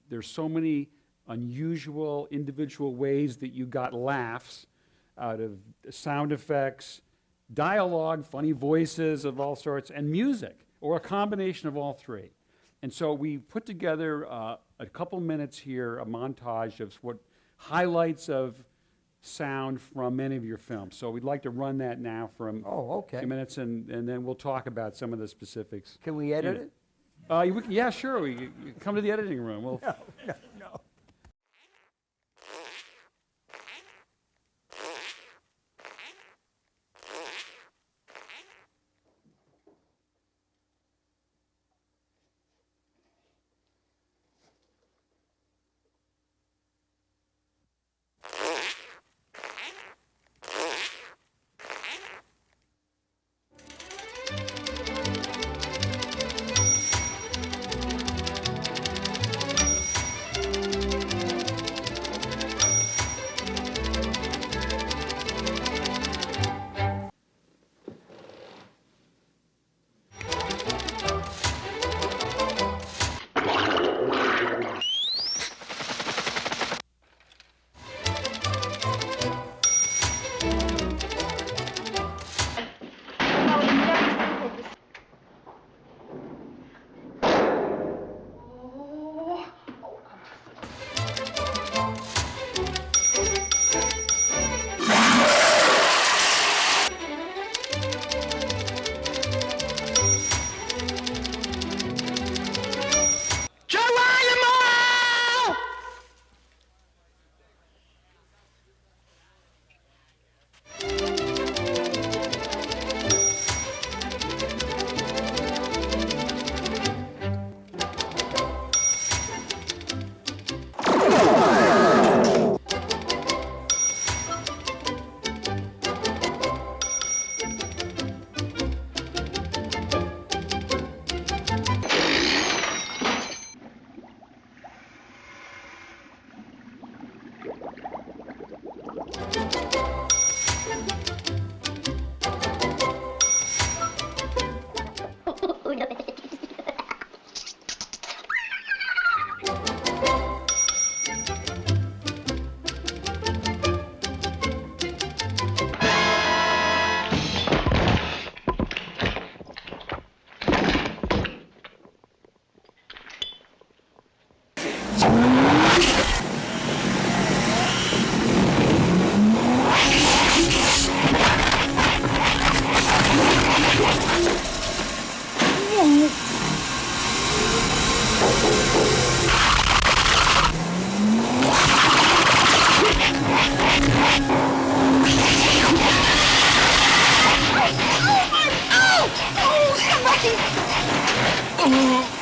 there's so many unusual individual ways that you got laughs out of sound effects, dialogue, funny voices of all sorts, and music, or a combination of all three. And so we put together a couple minutes here, a montage of what highlights of sound from many of your films. So we'd like to run that now for a few minutes, and then we'll talk about some of the specifics. Can we edit it? Yeah, sure. You come to the editing room. We'll No. Oh!